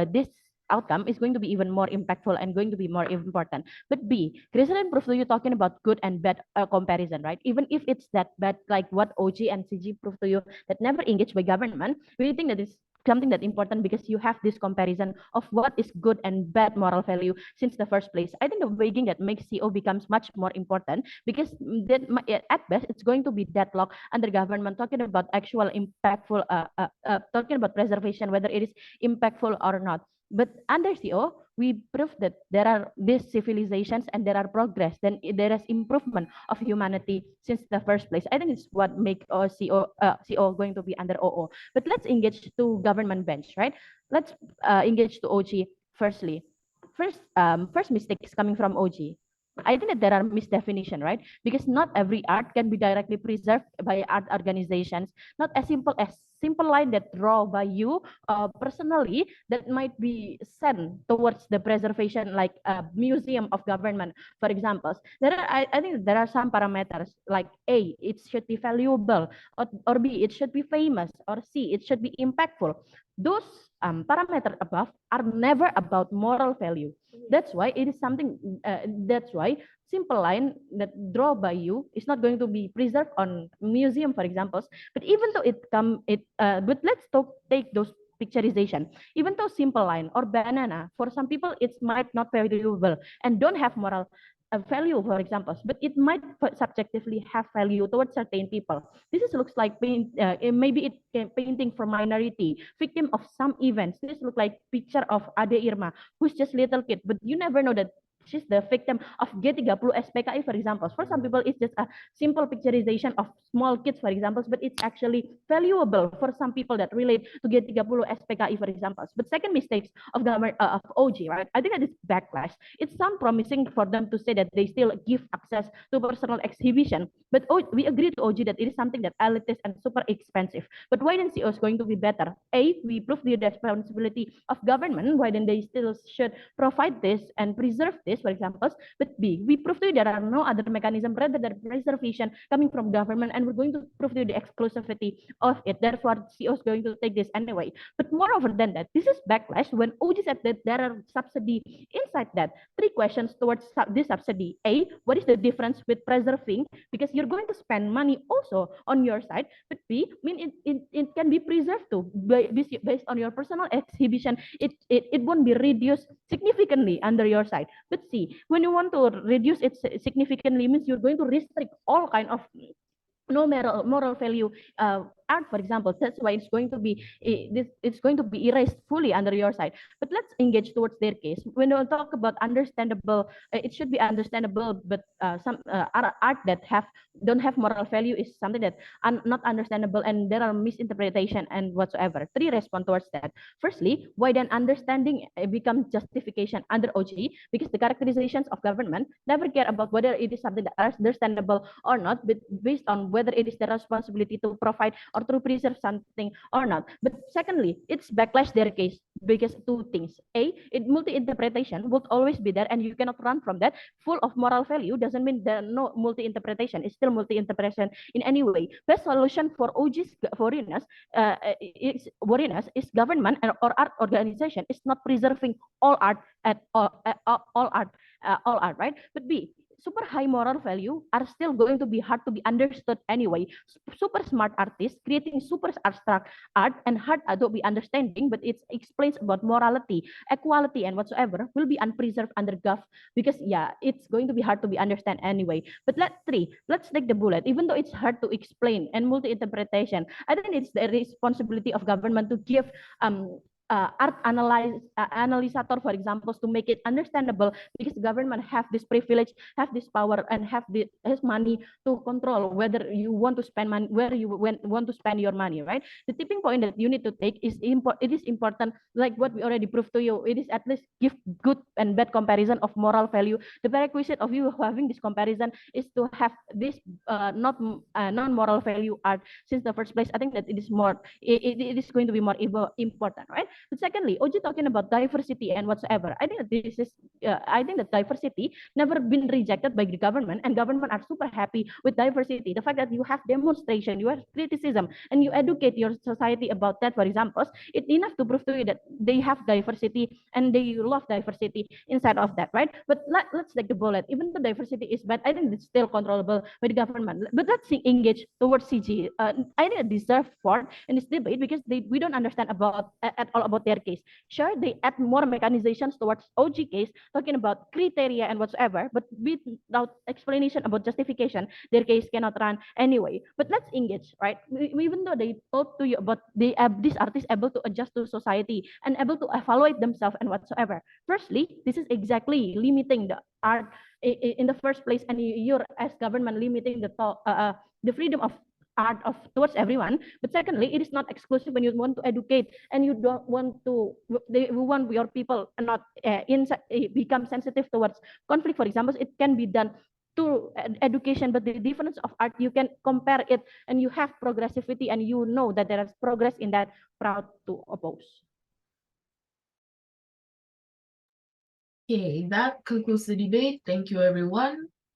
Speaker 4: this outcome is going to be even more impactful and going to be more important. But B, Gracelyn proved to you talking about good and bad comparison, right? Even if it's that bad, like what OG and CG proved to you, that never engaged by government, we think that is something that important, because you have this comparison of what is good and bad moral value since the first place. I think the weighing that makes CO becomes much more important, because then at best it's going to be deadlock under government, talking about actual impactful, talking about preservation, whether it is impactful or not. But under CO, we prove that there are these civilizations and there are progress, then there is improvement of humanity since the first place. I think it's what make CO going to be under OO. But let's engage to government bench, right? Let's engage to OG firstly. First mistake is coming from OG. I think that there are misdefinition, right? Because not every art can be directly preserved by art organizations. Not as simple line that draw by you personally that might be sent towards the preservation, like a museum of government, for example. I think there are some parameters, like A, it should be valuable, or B, it should be famous, or C, it should be impactful. Those parameters above are never about moral value. That's why it is something, that's why simple line that draw by you is not going to be preserved on museum, for example. But even though but let's take those picturization. Even though simple line or banana, for some people it might not valuable and don't have moral value, for example, but it might subjectively have value towards certain people. This is looks like maybe it can painting for minority, victim of some events. This look like picture of Ade Irma, who's just little kid, but you never know that she's the victim of G30 SPKI, for example. For some people, it's just a simple picturization of small kids, for example, but it's actually valuable for some people that relate to G30 SPKI, for example. But second mistakes of government of OG, right? I think that is backlash. It's some promising for them to say that they still give access to personal exhibition, but we agree to OG that it is something that elitist and super expensive. But why then CO is going to be better? A, we prove the responsibility of government. Why then they still should provide this and preserve this this, for example. But B, we prove to you there are no other mechanism rather than preservation coming from government, and we're going to prove to you the exclusivity of it. Therefore, CO is going to take this anyway. But moreover than that, this is backlash when OG said that there are subsidy inside that. Three questions towards this subsidy. A, what is the difference with preserving? Because you're going to spend money also on your side. But B, it can be preserved too based on your personal exhibition. It won't be reduced significantly under your side. But C, when you want to reduce it significantly, means you're going to restrict all kind of no moral value art, for example. That's why it's going to be it's going to be erased fully under your side. But let's engage towards their case. When we talk about understandable, it should be understandable, but some art that don't have moral value is something that not understandable, and there are misinterpretation and whatsoever. Three respond towards that. Firstly, why then understanding becomes justification under OG? Because the characterizations of government never care about whether it is something that is understandable or not, but based on whether it is their responsibility to provide or to preserve something or not. But secondly, it's backlash their case because two things. A, multi-interpretation will always be there, and you cannot run from that. Full of moral value doesn't mean there are no multi-interpretation. It's still multi-interpretation in any way. Best solution for OG's worriness is government or art organization is not preserving all art all art, right? But B, super high moral value are still going to be hard to be understood anyway. Super smart artists creating super abstract art and hard to be understanding, but it explains about morality, equality, and whatsoever will be unpreserved under gov, because yeah, it's going to be hard to be understand anyway. But let's take the bullet. Even though it's hard to explain and multi-interpretation, I think it's the responsibility of government to give art analysator, for example, to make it understandable, because the government have this privilege, have this power, and has money to control whether you want to spend money, where you want to spend your money, right? The tipping point that you need to take is it is important, like what we already proved to you. It is at least give good and bad comparison of moral value. The prerequisite of you having this comparison is to have this not non-moral value art since the first place. I think that it is more it is going to be more important, right? But secondly, OG talking about diversity and whatsoever. I think that this is, I think that diversity never been rejected by the government, and government are super happy with diversity. The fact that you have demonstration, you have criticism, and you educate your society about that, for example, it's enough to prove to you that they have diversity and they love diversity inside of that, right? But let's take the bullet. Even though diversity is bad, I think it's still controllable by the government. But let's engage towards CG. I think it deserves for in this debate because we don't understand about at all about their case. Sure, they add more mechanizations towards OG case, talking about criteria and whatsoever, but without explanation about justification, their case cannot run anyway. But let's engage, right? Even though they told to you about these artists able to adjust to society and able to evaluate themselves and whatsoever. Firstly, this is exactly limiting the art in the first place, and you're as government limiting the freedom of art of towards everyone. But secondly, it is not exclusive when you want to educate and you don't want to, we want your people not become sensitive towards conflict, for example. It can be done to education, but the difference of art, you can compare it and you have progressivity and you know that there is progress in that, proud to oppose.
Speaker 1: Okay, that concludes the debate. Thank you, everyone.